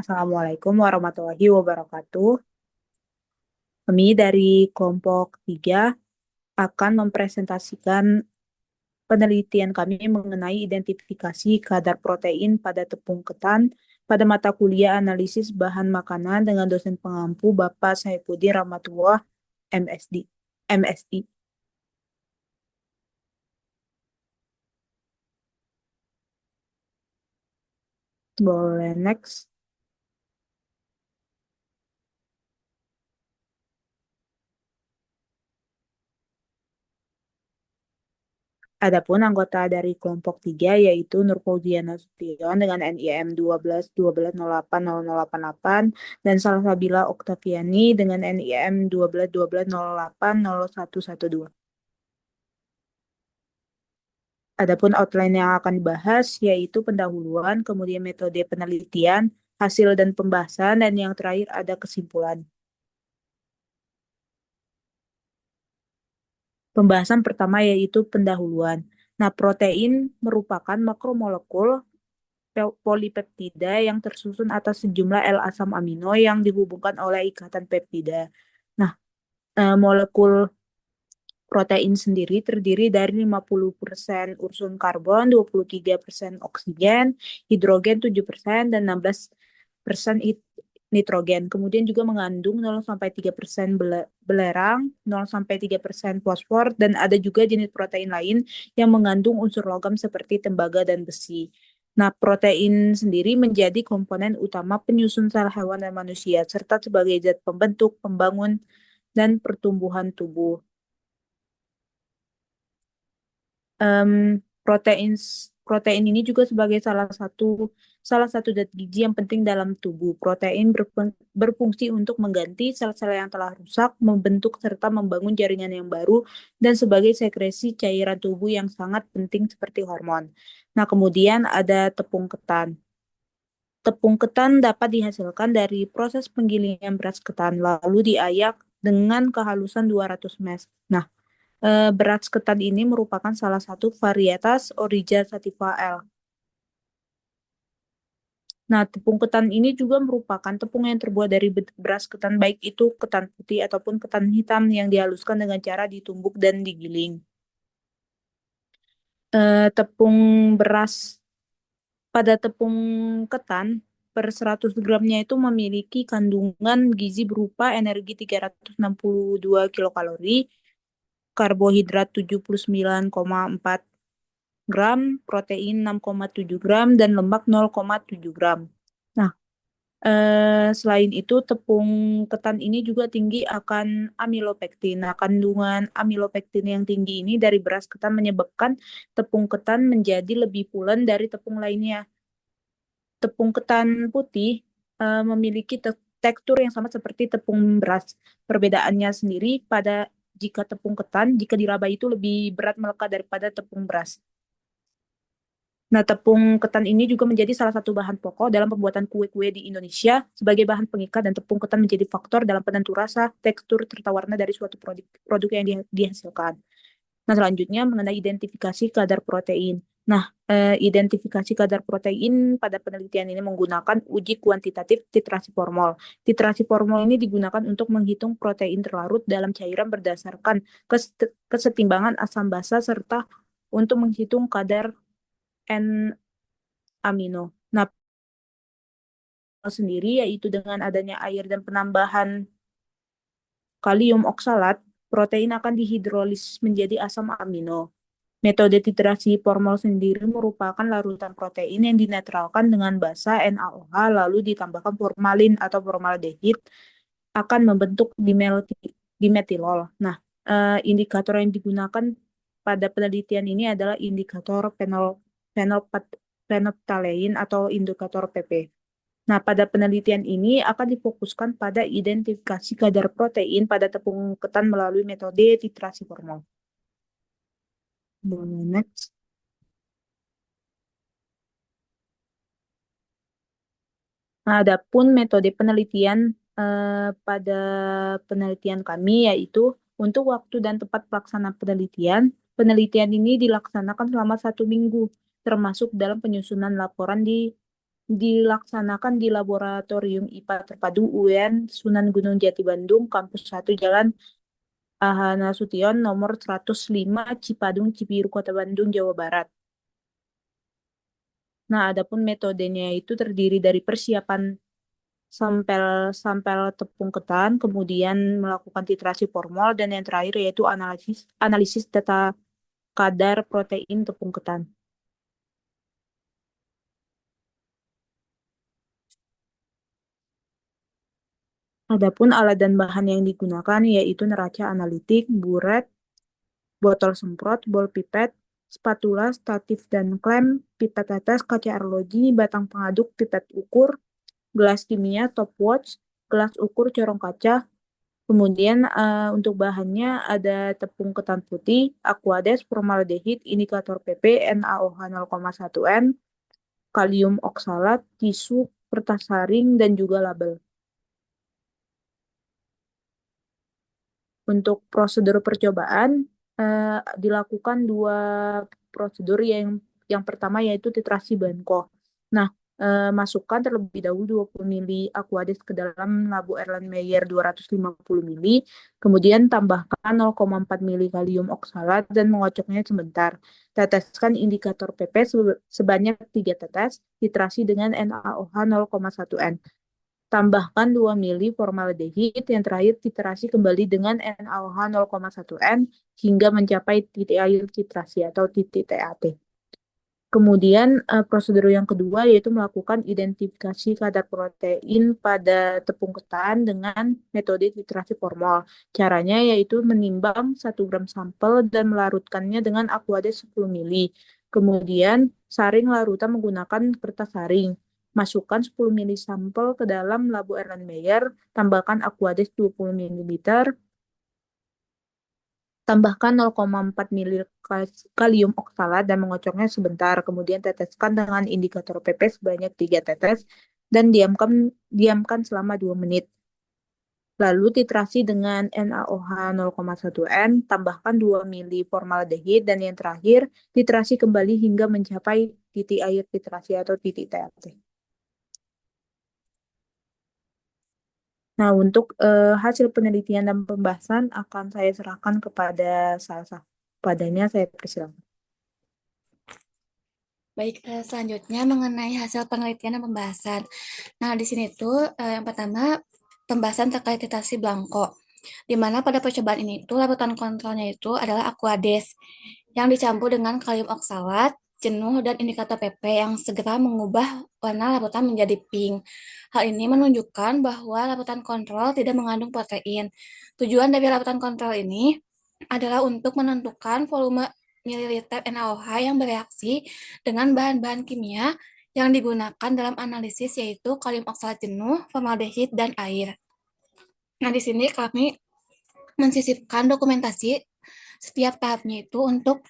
Assalamualaikum warahmatullahi wabarakatuh. Kami dari kelompok 3 akan mempresentasikan penelitian kami mengenai identifikasi kadar protein pada tepung ketan pada mata kuliah analisis bahan makanan dengan dosen pengampu Bapak Saifuddin Rahmatullah, MSD. MSI. Boleh next. Adapun anggota dari kelompok 3 yaitu Nur Fauziana Nasution dengan NIM 12 12 08 0088 dan Salsabila Oktaviani dengan NIM 12 12 08 0112. Adapun outline yang akan dibahas yaitu pendahuluan, kemudian metode penelitian, hasil dan pembahasan, dan yang terakhir ada kesimpulan. Pembahasan pertama yaitu pendahuluan. Nah, protein merupakan makromolekul polipeptida yang tersusun atas sejumlah L asam amino yang dihubungkan oleh ikatan peptida. Nah, molekul protein sendiri terdiri dari 50% ursun karbon, 23% oksigen, hidrogen 7%, dan 16% nitrogen. Kemudian juga mengandung 0-3% belerang, 0-3% fosfor, dan ada juga jenis protein lain yang mengandung unsur logam seperti tembaga dan besi. Nah, protein sendiri menjadi komponen utama penyusun sel hewan dan manusia, serta sebagai zat pembentuk, pembangun, dan pertumbuhan tubuh. Em, protein protein ini juga sebagai salah satu zat gizi yang penting dalam tubuh. Protein berfungsi untuk mengganti sel-sel yang telah rusak, membentuk serta membangun jaringan yang baru, dan sebagai sekresi cairan tubuh yang sangat penting seperti hormon. Nah, kemudian ada tepung ketan. Tepung ketan dapat dihasilkan dari proses penggilingan beras ketan, lalu diayak dengan kehalusan 200 mes. Nah, beras ketan ini merupakan salah satu varietas Oryza sativa L. Nah, tepung ketan ini juga merupakan tepung yang terbuat dari beras ketan, baik itu ketan putih ataupun ketan hitam yang dihaluskan dengan cara ditumbuk dan digiling. Tepung beras pada tepung ketan per 100 gramnya itu memiliki kandungan gizi berupa energi 362 kilokalori, karbohidrat 79,4 gram, protein 6,7 gram, dan lemak 0,7 gram. Nah, selain itu tepung ketan ini juga tinggi akan amilopektin. Nah, kandungan amilopektin yang tinggi ini dari beras ketan menyebabkan tepung ketan menjadi lebih pulen dari tepung lainnya. Tepung ketan putih memiliki tekstur yang sama seperti tepung beras. Perbedaannya sendiri pada jika tepung ketan, jika diraba itu lebih berat melekat daripada tepung beras. Nah, tepung ketan ini juga menjadi salah satu bahan pokok dalam pembuatan kue-kue di Indonesia sebagai bahan pengikat, dan tepung ketan menjadi faktor dalam penentu rasa, tekstur, serta warna dari suatu produk yang dihasilkan. Nah, selanjutnya mengenai identifikasi kadar protein. Nah, identifikasi kadar protein pada penelitian ini menggunakan uji kuantitatif titrasi formol. Titrasi formol ini digunakan untuk menghitung protein terlarut dalam cairan berdasarkan kesetimbangan asam basa serta untuk menghitung kadar N amino. Nah, sendiri yaitu dengan adanya air dan penambahan kalium oksalat, protein akan dihidrolisis menjadi asam amino. Metode titrasi formol sendiri merupakan larutan protein yang dinetralkan dengan basa NaOH lalu ditambahkan formalin atau formaldehid akan membentuk dimetilol. Nah, indikator yang digunakan pada penelitian ini adalah indikator phenolphthalein atau indikator PP. Nah, pada penelitian ini akan difokuskan pada identifikasi kadar protein pada tepung ketan melalui metode titrasi formol. Boleh next. Nah, adapun metode penelitian pada penelitian kami yaitu untuk waktu dan tempat pelaksanaan penelitian, penelitian ini dilaksanakan selama 1 minggu, termasuk dalam penyusunan laporan di dilaksanakan di Laboratorium IPA Terpadu UIN Sunan Gunung Jati Bandung, Kampus 1 Jalan AH Nasution nomor 105 Cipadung, Cibiru, Kota Bandung, Jawa Barat. Nah, adapun metodenya itu terdiri dari persiapan sampel-sampel tepung ketan, kemudian melakukan titrasi formal, dan yang terakhir yaitu analisis analisis data kadar protein tepung ketan. Adapun alat dan bahan yang digunakan yaitu neraca analitik, buret, botol semprot, bol pipet, spatula, statif dan klem, pipet tetes, kaca arloji, batang pengaduk, pipet ukur, gelas kimia, top watch, gelas ukur corong kaca. Kemudian untuk bahannya ada tepung ketan putih, aquades, formaldehid, indikator PP, NaOH 0,1 N, kalium oksalat, tisu, kertas saring, dan juga label. Untuk prosedur percobaan dilakukan dua prosedur yang pertama yaitu titrasi Banco. Nah, masukkan terlebih dahulu 20 mili Aquades ke dalam labu Erlenmeyer 250 mili, kemudian tambahkan 0,4 mili kalium oksalat dan mengocoknya sebentar. Teteskan indikator PP sebanyak 3 tetes, titrasi dengan NaOH 0,1 N. Tambahkan 2 mili formaldehid, yang terakhir titrasi kembali dengan NaOH 0,1 N hingga mencapai titik air titrasi atau titik TAT. Kemudian prosedur yang kedua yaitu melakukan identifikasi kadar protein pada tepung ketan dengan metode titrasi formal. Caranya yaitu menimbang 1 gram sampel dan melarutkannya dengan Aquades 10 mili. Kemudian saring larutan menggunakan kertas saring. Masukkan 10 mili sampel ke dalam labu Erlenmeyer, tambahkan Aquades 20 ml, tambahkan 0,4 mili kalium oksalat dan mengocoknya sebentar. Kemudian teteskan dengan indikator PP sebanyak 3 tetes dan diamkan selama 2 menit. Lalu titrasi dengan NaOH 0,1 N, tambahkan 2 mili formaldehid, dan yang terakhir titrasi kembali hingga mencapai titik air titrasi atau titik TAT. Nah, untuk hasil penelitian dan pembahasan akan saya serahkan kepada Salsa. Padanya saya persilakan. Baik, selanjutnya mengenai hasil penelitian dan pembahasan. Nah, di sini tuh yang pertama pembahasan terkait titrasi Blanco, di mana pada percobaan ini tuh larutan kontrolnya itu adalah Aquades yang dicampur dengan kalium oksalat, jenuh, dan indikator PP yang segera mengubah warna larutan menjadi pink. Hal ini menunjukkan bahwa larutan kontrol tidak mengandung protein. Tujuan dari larutan kontrol ini adalah untuk menentukan volume mililiter NaOH yang bereaksi dengan bahan-bahan kimia yang digunakan dalam analisis yaitu kalium oksalat jenuh, formaldehid, dan air. Nah, di sini kami mensisipkan dokumentasi setiap tahapnya itu untuk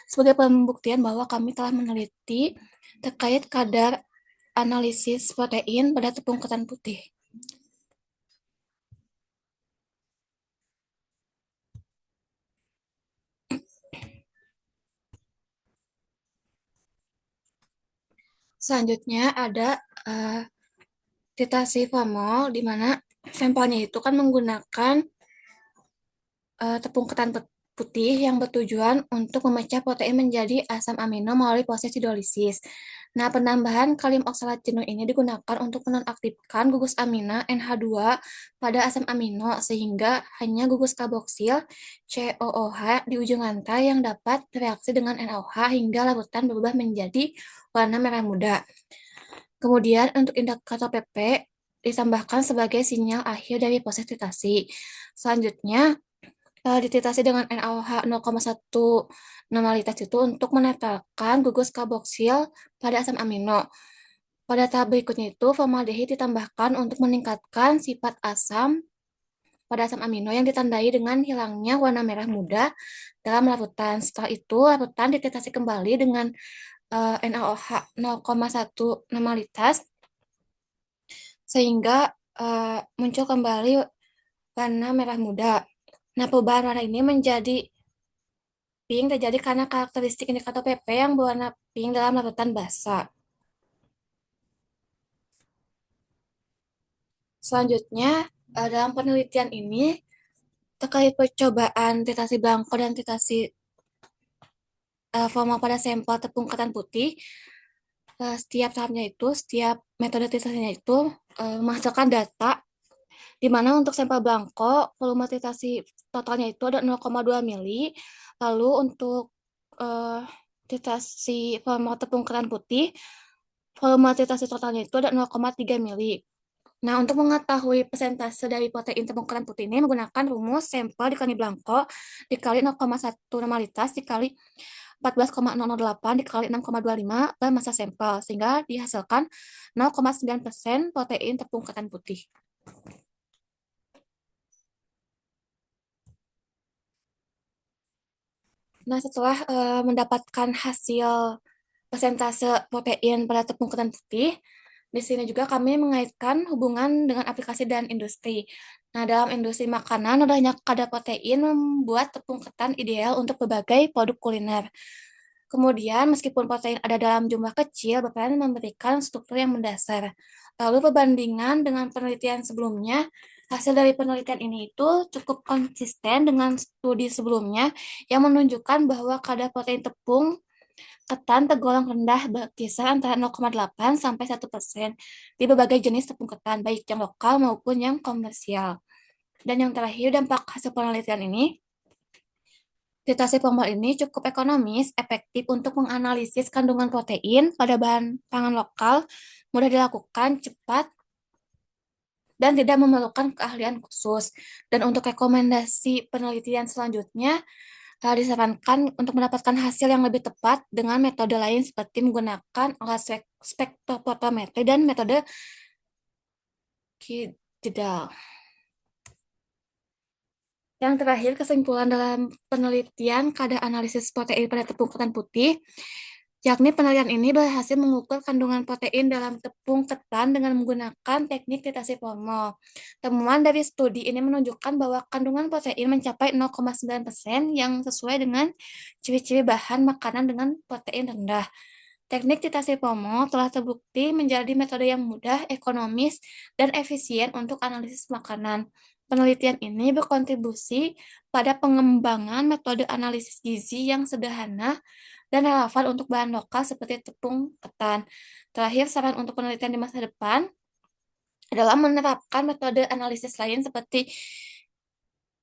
sebagai pembuktian bahwa kami telah meneliti terkait kadar analisis protein pada tepung ketan putih. Selanjutnya ada titrasi formol di mana sampelnya itu kan menggunakan tepung ketan putih yang bertujuan untuk memecah protein menjadi asam amino melalui proses hidrolisis. Nah, penambahan kalium oksalat jenuh ini digunakan untuk menonaktifkan gugus amina NH2 pada asam amino sehingga hanya gugus karboksil COOH di ujung rantai yang dapat bereaksi dengan NaOH hingga larutan berubah menjadi warna merah muda. Kemudian untuk indikator PP ditambahkan sebagai sinyal akhir dari proses titrasi. Selanjutnya dititasi dengan NaOH 0,1 normalitas itu untuk menetralkan gugus karboksil pada asam amino. Pada tahap berikutnya itu formaldehid ditambahkan untuk meningkatkan sifat asam pada asam amino yang ditandai dengan hilangnya warna merah muda dalam larutan. Setelah itu larutan dititasi kembali dengan NaOH 0,1 normalitas sehingga muncul kembali warna merah muda. Nah, perubahan warna ini menjadi pink terjadi karena karakteristik indikator PP yang berwarna pink dalam larutan basa. Selanjutnya, dalam penelitian ini terkait percobaan titasi blanko dan titasi formal pada sampel tepung ketan putih, setiap tahapnya itu, setiap metode titasinya itu menghasilkan data di mana untuk sampel blanko volume titasi totalnya itu ada 0,2 mili, lalu untuk eh, titasi formal tepung ketan putih volume titasi totalnya itu ada 0,3 mili. Nah, untuk mengetahui persentase dari protein tepung ketan putih ini menggunakan rumus sampel dikali blanko dikali 0,16 dikali 14,008 dikali 6,25 per massa sampel, sehingga dihasilkan 0,9% protein tepung ketan putih. Nah, setelah mendapatkan hasil persentase protein pada tepung ketan putih, di sini juga kami mengaitkan hubungan dengan aplikasi dan industri. Nah, dalam industri makanan, adanya kadar protein membuat tepung ketan ideal untuk berbagai produk kuliner. Kemudian, meskipun protein ada dalam jumlah kecil, berperan memberikan struktur yang mendasar. Lalu perbandingan dengan penelitian sebelumnya, hasil dari penelitian ini itu cukup konsisten dengan studi sebelumnya yang menunjukkan bahwa kadar protein tepung ketan tergolong rendah berkisar antara 0,8 sampai 1% di berbagai jenis tepung ketan, baik yang lokal maupun yang komersial. Dan yang terakhir, dampak hasil penelitian ini, titasi formal ini cukup ekonomis, efektif untuk menganalisis kandungan protein pada bahan pangan lokal, mudah dilakukan, cepat, dan tidak memerlukan keahlian khusus. Dan untuk rekomendasi penelitian selanjutnya, disarankan untuk mendapatkan hasil yang lebih tepat dengan metode lain seperti menggunakan alat spektrofotometri dan metode jedal. Yang terakhir, kesimpulan dalam penelitian kadar analisis protein pada tepung ketan putih, yakni penelitian ini berhasil mengukur kandungan protein dalam tepung ketan dengan menggunakan teknik titasi formal. Temuan dari studi ini menunjukkan bahwa kandungan protein mencapai 0,9% yang sesuai dengan ciri-ciri bahan makanan dengan protein rendah. Teknik titasi formal telah terbukti menjadi metode yang mudah, ekonomis, dan efisien untuk analisis makanan. Penelitian ini berkontribusi pada pengembangan metode analisis gizi yang sederhana dan relevan untuk bahan lokal seperti tepung ketan. Terakhir, saran untuk penelitian di masa depan adalah menerapkan metode analisis lain seperti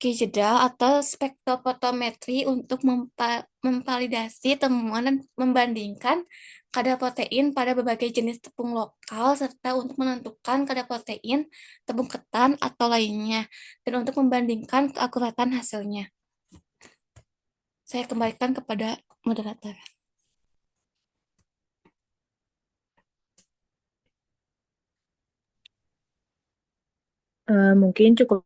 digital atau spektrofotometri untuk memvalidasi temuan dan membandingkan kadar protein pada berbagai jenis tepung lokal serta untuk menentukan kadar protein tepung ketan atau lainnya dan untuk membandingkan keakuratan hasilnya. Saya kembalikan kepada moderator. Mungkin cukup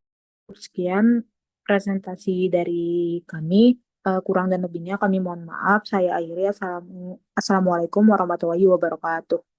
sekian presentasi dari kami. Kurang dan lebihnya kami mohon maaf. Saya akhiri. Assalamualaikum warahmatullahi wabarakatuh.